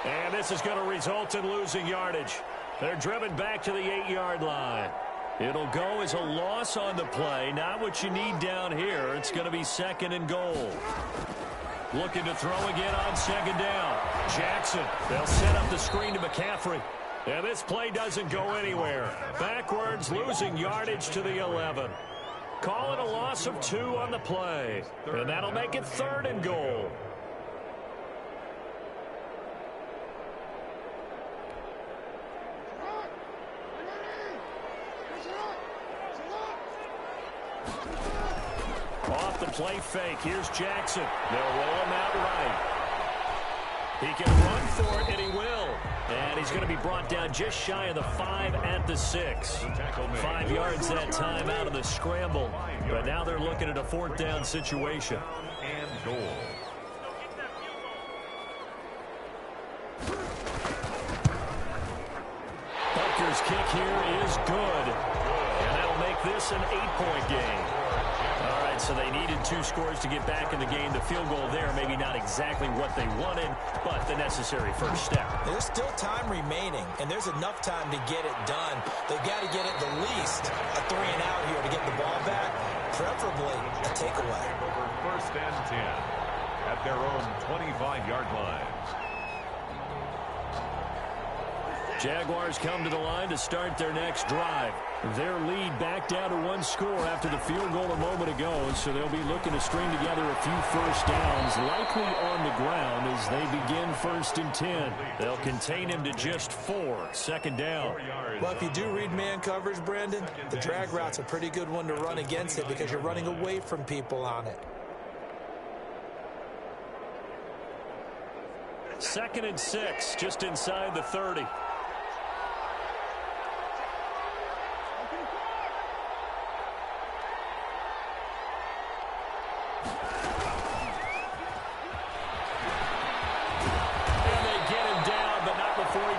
And this is going to result in losing yardage. They're driven back to the 8-yard line. It'll go as a loss on the play. Not what you need down here. It's going to be second and goal. Looking to throw again on second down. Jackson, they'll set up the screen to McCaffrey. And this play doesn't go anywhere. Backwards, losing yardage to the 11. Call it a loss of 2 on the play. And that'll make it third and goal. Off the play fake, here's Jackson. They'll roll him out right. He can run for it, and he will. And he's going to be brought down just shy of the 5 at the 6. 5 yards that time out of the scramble. But now they're looking at a 4th down situation. And goal. Butker's kick here is good. And that'll make this an 8-point game. All right, so they needed 2 scores to get back in the game. The field goal there, maybe not exactly what they wanted, but the necessary first step. There's still time remaining, and there's enough time to get it done. They've got to get it the least a 3 and out here to get the ball back, preferably a takeaway. Over first and 10 at their own 25-yard line. Jaguars come to the line to start their next drive. Their lead back down to 1 score after the field goal a moment ago, so they'll be looking to string together a few first downs, likely on the ground as they begin first and 10. They'll contain him to just 4, second down. Well, if you do read man coverage, Brandon, the drag route's a pretty good one to run against it because you're running away from people on it. Second and 6, just inside the 30.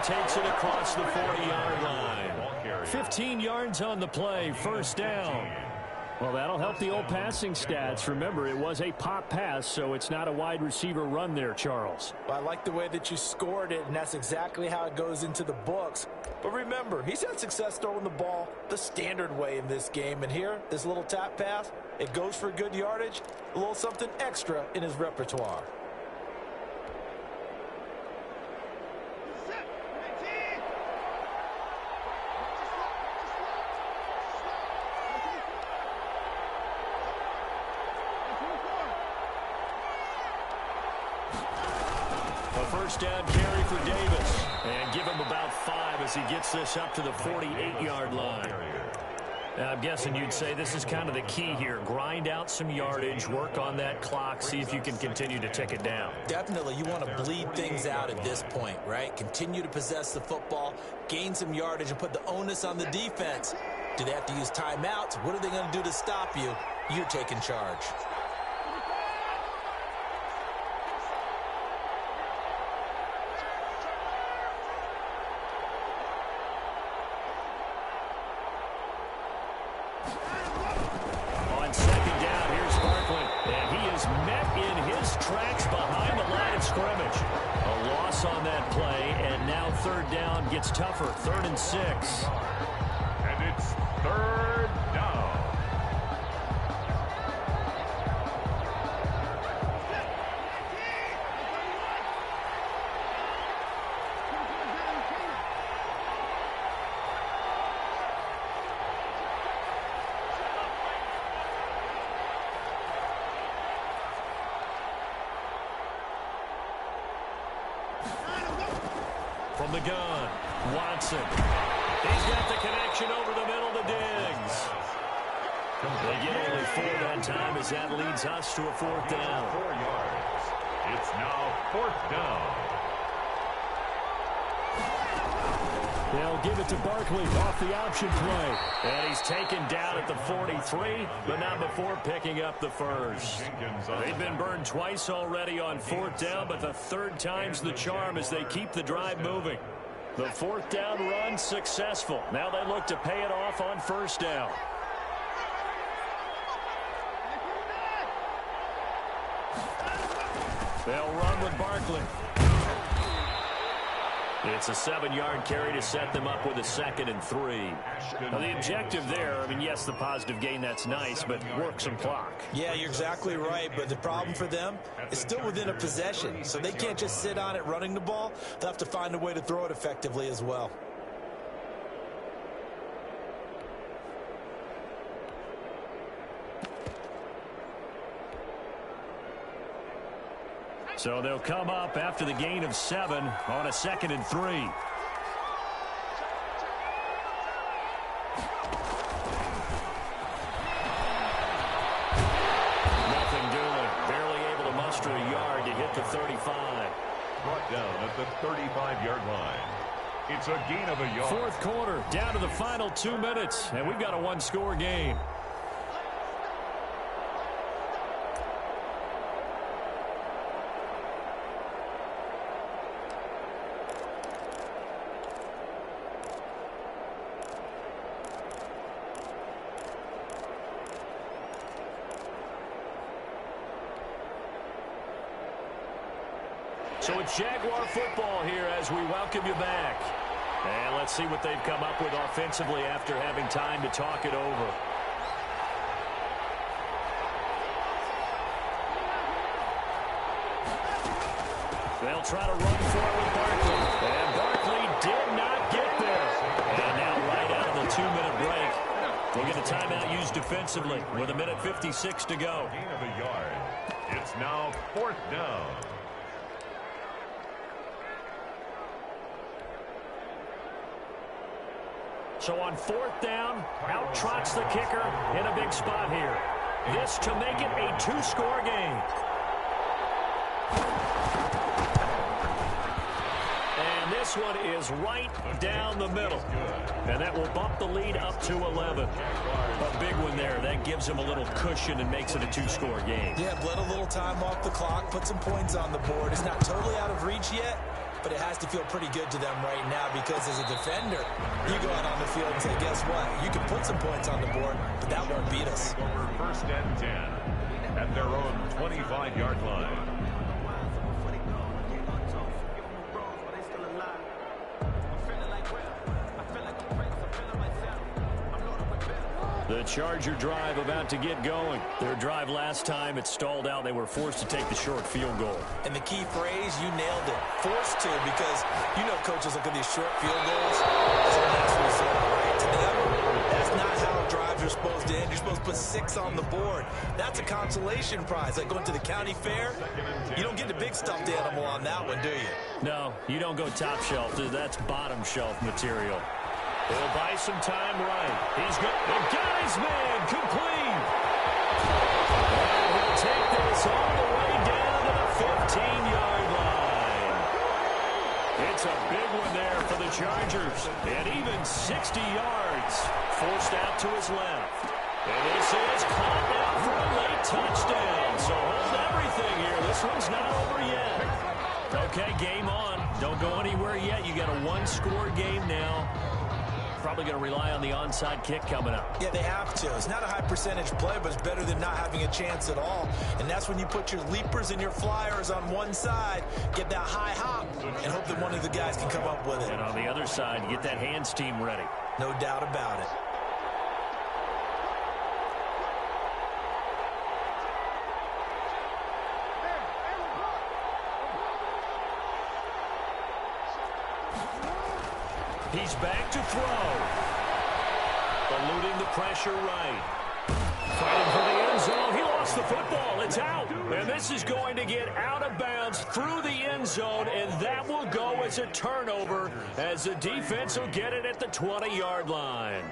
Takes it across the 40-yard line. 15 yards on the play, first down. Well, that'll help the old passing stats. Remember, it was a pop pass, so it's not a wide receiver run there, Charles. Well, I like the way that you scored it, and that's exactly how it goes into the books. But remember, he's had success throwing the ball the standard way in this game. And here, this little tap pass, it goes for good yardage, a little something extra in his repertoire. First down carry for Davis. And give him about 5 as he gets this up to the 48-yard line. Now, I'm guessing you'd say this is kind of the key here. Grind out some yardage, work on that clock, see if you can continue to tick it down. Definitely, you want to bleed things out at this point, right? Continue to possess the football, gain some yardage, and put the onus on the defense. Do they have to use timeouts? What are they going to do to stop you? You're taking charge. Gets tougher, 3rd and 6. And it's 3rd down. From the gun, Watson. He's got the connection over the middle to Diggs. They get only 4 that time as that leads us to a 4th down. 4 yards. It's now 4th down. They'll give it to Barkley off the option play. And he's taken down at the 43, but not before picking up the first. They've been burned twice already on 4th down, but the 3rd time's the charm as they keep the drive moving. The 4th down run successful. Now they look to pay it off on 1st down. They'll run with Barkley. It's a 7-yard carry to set them up with a 2nd and 3. Now the objective there, I mean, yes, the positive gain, that's nice, but work some clock. Yeah, you're exactly right, but the problem for them is still within a possession, so they can't just sit on it running the ball. They'll have to find a way to throw it effectively as well. So they'll come up after the gain of 7 on a 2nd and 3. Nothing doing. Barely able to muster a yard to hit the 35. Brought down at the 35-yard line. It's a gain of a yard. 4th quarter, down to the final 2 minutes, and we've got a 1-score game. So it's Jaguar football here as we welcome you back. And let's see what they've come up with offensively after having time to talk it over. They'll try to run for it with Barkley. And Barkley did not get there. And now right out of the 2-minute break, we'll get a timeout used defensively with 1:56 to go. Gain of a yard. It's now 4th down. So on 4th down, out trots the kicker in a big spot here. This to make it a 2-score game. And this one is right down the middle. And that will bump the lead up to 11. A big one there. That gives them a little cushion and makes it a 2-score game. Yeah, let a little time off the clock, put some points on the board. It's not totally out of reach yet, but it has to feel pretty good to them right now because as a defender, you go out on the field and say, guess what? You can put some points on the board, but that won't beat us. Over 1st and 10 at their own 25-yard line. The Charger drive about to get going. Their drive last time, it stalled out. They were forced to take the short field goal. And the key phrase, you nailed it. Forced to, because you know coaches look at these short field goals as a last resort, right? To them, that's not how drives are supposed to end. You're supposed to put 6 on the board. That's a consolation prize. Like going to the county fair, you don't get a big stuffed animal on that one, do you? No, you don't go top shelf. That's bottom shelf material. He'll buy some time right. He's got his man complete. And he'll take this all the way down to the 15-yard line. It's a big one there for the Chargers. And even 60 yards forced out to his left. And this is caught out for a late touchdown. So hold everything here. This one's not over yet. Okay, game on. Don't go anywhere yet. You got a 1-score game now. Probably going to rely on the onside kick coming up. Yeah, they have to. It's not a high percentage play, but it's better than not having a chance at all. And that's when you put your leapers and your flyers on one side, get that high hop, and hope that one of the guys can come up with it. And on the other side, get that hands team ready. No doubt about it. He's back to throw. Eluding the pressure right. Fighting for the end zone. He lost the football. It's out. And This is going to get out of bounds through the end zone, and that will go as a turnover as the defense will get it at the 20-yard line.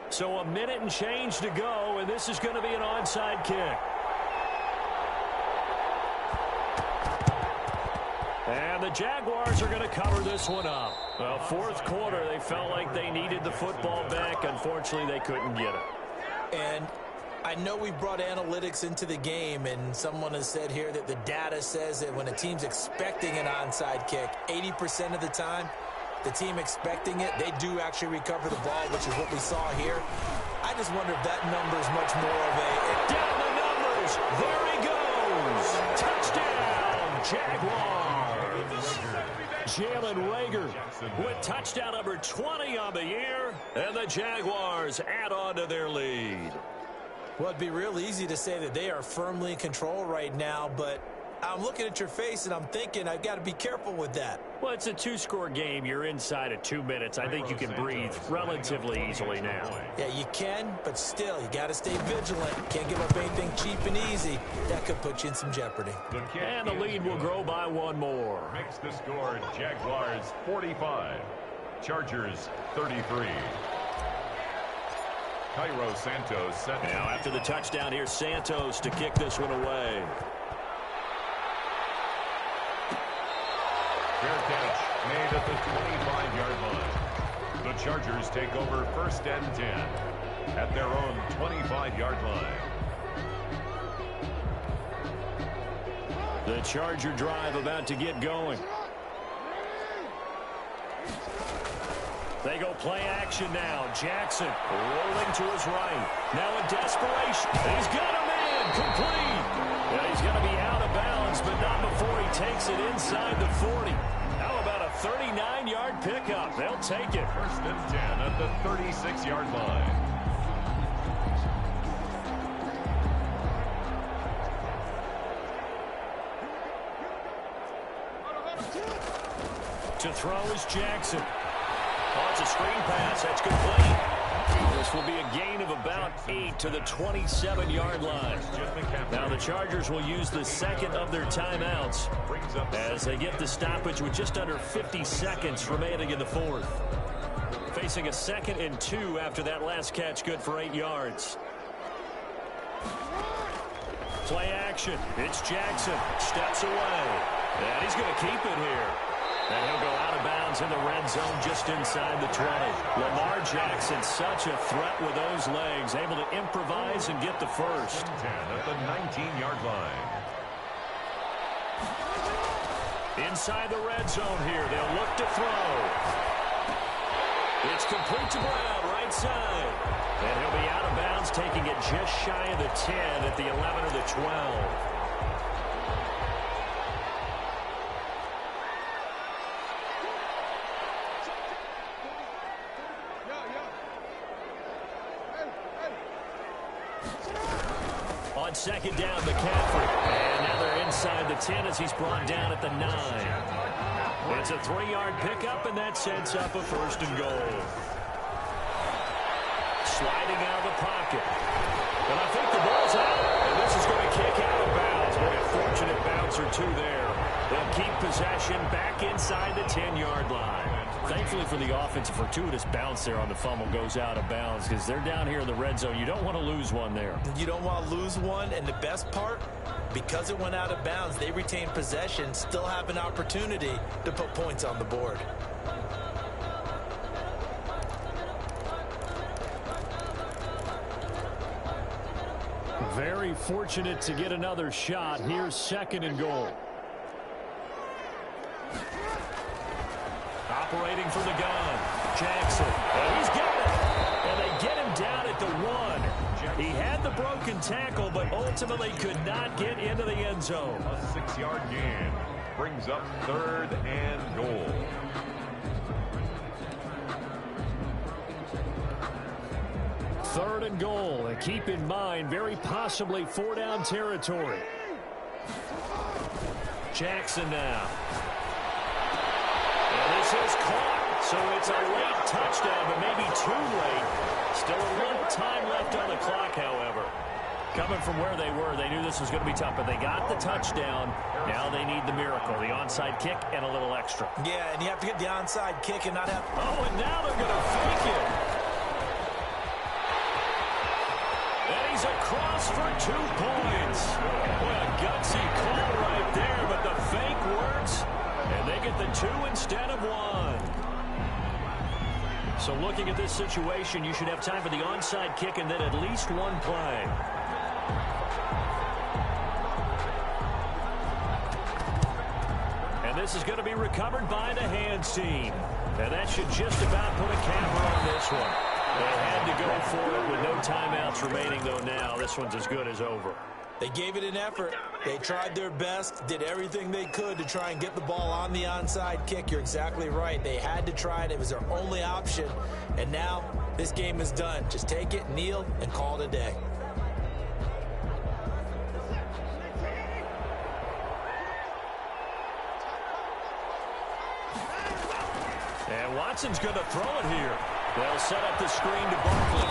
So a minute and change to go, and this is going to be an onside kick. And the Jaguars are going to cover this one up. Well, fourth quarter, they felt like they needed the football back. Unfortunately, they couldn't get it. And I know we brought analytics into the game, and someone has said here that the data says that when a team's expecting an onside kick, 80% of the time, the team expecting it, they do actually recover the ball, which is what we saw here. I just wonder if that number is much more of a... Down the numbers. There he goes. Touchdown, Jaguars. Jalen Reagor with touchdown number 20 on the year, and the Jaguars add on to their lead. Well, it'd be real easy to say that they are firmly in control right now, but I'm looking at your face and I'm thinking I've got to be careful with that. Well, it's a two-score game. You're inside of 2 minutes. I think you can breathe relatively easily now. Yeah, you can, but still, you got to stay vigilant. Can't give up anything cheap and easy. That could put you in some jeopardy. And the lead will grow by one more. Makes the score Jaguars 45, Chargers 33. Cairo Santos set. Now after the touchdown, here's Santos to kick this one away. Fair catch made at the 25-yard line. The Chargers take over first and 10 at their own 25-yard line. The Charger drive about to get going. They go play action now. Jackson rolling to his right. Now in desperation. He's got a man complete. Well, he's going to be out of bounds, but not before he takes it inside the 40. How about a 39-yard pickup? They'll take it. First and 10 at the 36-yard line. To throw is Jackson. Oh, it's a screen pass. That's complete. This will be a gain of about 8 to the 27-yard line. Now the Chargers will use the second of their timeouts as they get the stoppage with just under 50 seconds remaining in the fourth. Facing a 2nd and 2 after that last catch, good for 8 yards. Play action. It's Jackson. Steps away. And he's going to keep it here. And he'll go out of bounds in the red zone just inside the 20. Lamar Jackson, such a threat with those legs, able to improvise and get the first. 10 at the 19-yard line. Inside the red zone here, they'll look to throw. It's complete to Brown, right side. And he'll be out of bounds, taking it just shy of the 10 at the 11 or the 12. On second down, McCaffrey. And now they're inside the 10 as he's brought down at the 9. It's a 3-yard pickup, and that sets up a first and goal. Sliding out of the pocket. And I think the ball's out, and this is going to kick out of bounds. Boy, a fortunate bounce or two there. They'll keep possession back inside the 10-yard line. Thankfully for the offense, a fortuitous bounce there on the fumble goes out of bounds because they're down here in the red zone. You don't want to lose one there. You don't want to lose one, and the best part, because it went out of bounds, they retain possession, still have an opportunity to put points on the board. Very fortunate to get another shot. Here's 2nd and goal. Operating from the gun, Jackson. And he's got it. And they get him down at the 1. He had the broken tackle, but ultimately could not get into the end zone. A 6-yard gain brings up 3rd and goal. Third and goal. And keep in mind, very possibly 4-down territory. Jackson now. This is caught, so it's a late touchdown, but maybe too late. Still a little time left on the clock, however. Coming from where they were, they knew this was going to be tough, but they got the touchdown. Now they need the miracle, the onside kick and a little extra. Yeah, and you have to get the onside kick and not have... Oh, and now they're going to fake it. And he's across for 2 points. What a gutsy call right there, but the fake works, and they get the 2 instead of 1. So looking at this situation, you should have time for the onside kick and then at least 1 play. And this is going to be recovered by the hands team. And that should just about put a camera on this one. They had to go for it with no timeouts remaining, though now. This one's as good as over. They gave it an effort. They tried their best, did everything they could to try and get the ball on the onside kick. You're exactly right. They had to try it. It was their only option. And now this game is done. Just take it, kneel, and call it a day. And Watson's going to throw it here. They'll set up the screen to Barkley.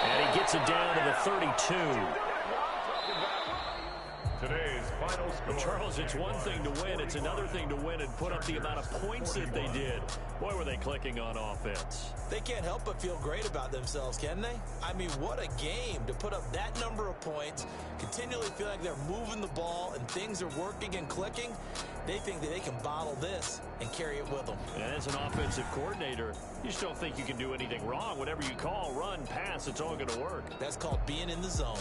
And he gets it down to the 32. Today's final score. Charles, it's one thing to win. It's another thing to win and put up the amount of points that they did. Boy, were they clicking on offense. They can't help but feel great about themselves, can they? I mean, what a game to put up that number of points, continually feel like they're moving the ball and things are working and clicking. They think that they can bottle this and carry it with them. And as an offensive coordinator, you just don't think you can do anything wrong. Whatever you call, run, pass, it's all going to work. That's called being in the zone.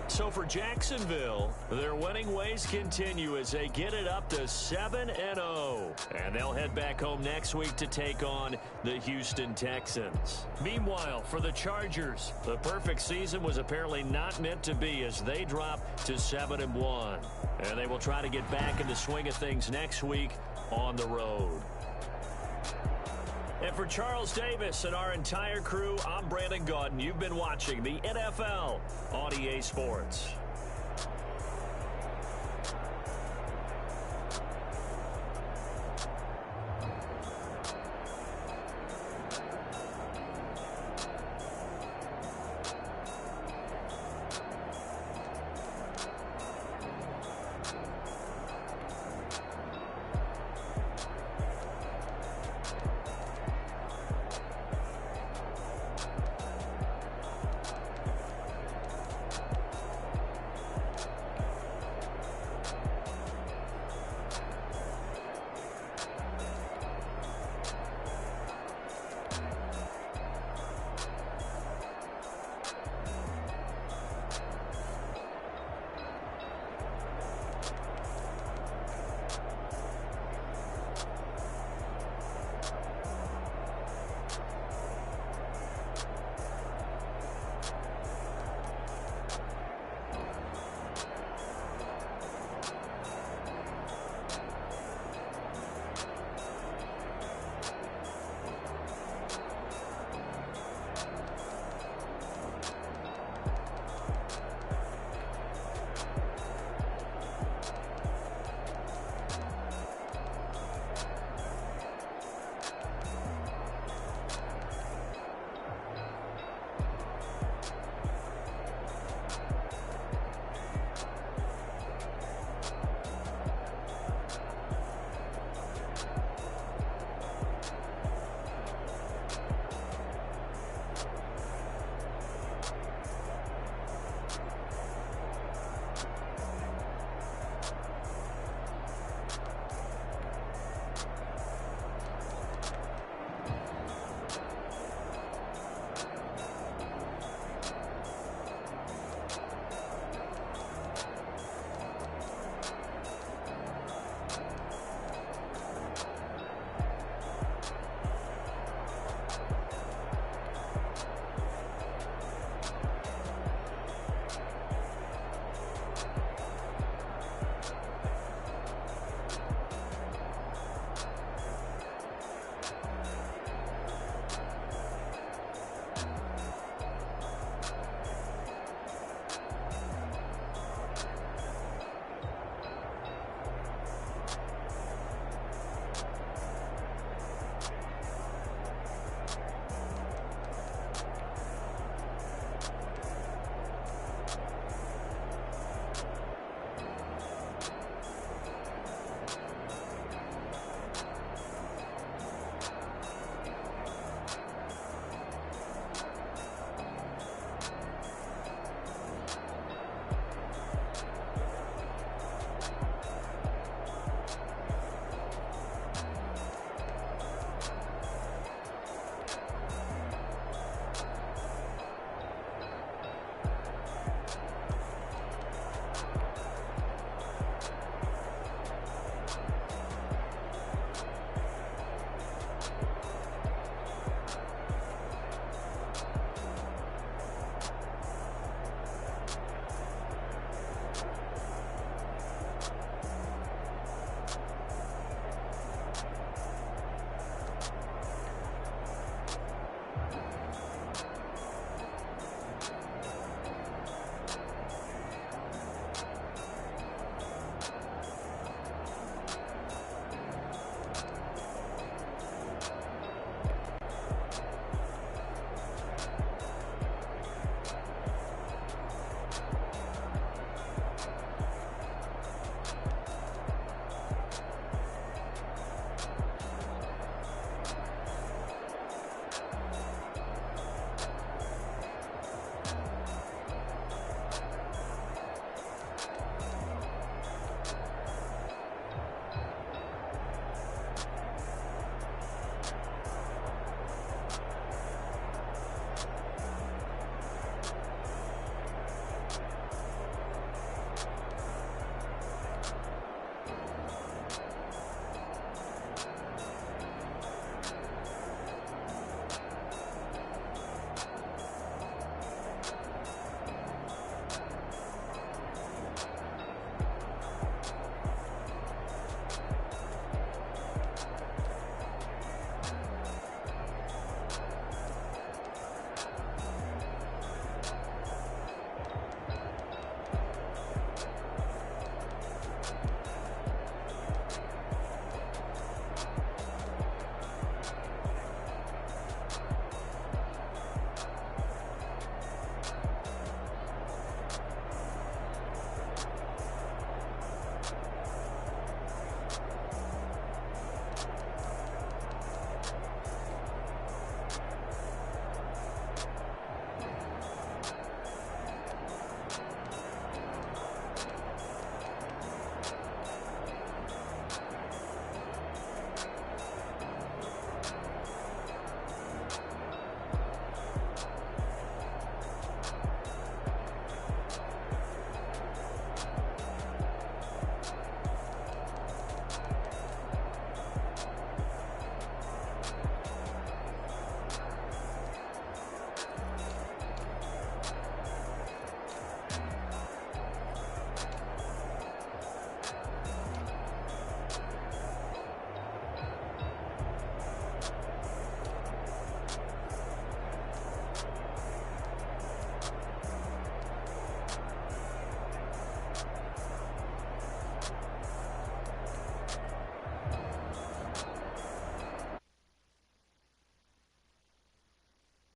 So for Jacksonville, their winning ways continue as they get it up to 7-0. And they'll head back home next week to take on the Houston Texans. Meanwhile, for the Chargers, the perfect season was apparently not meant to be as they drop to 7-1. And they will try to get back in the swing of things next week on the road. And for Charles Davis and our entire crew, I'm Brandon Gaudin. You've been watching the NFL on EA Sports.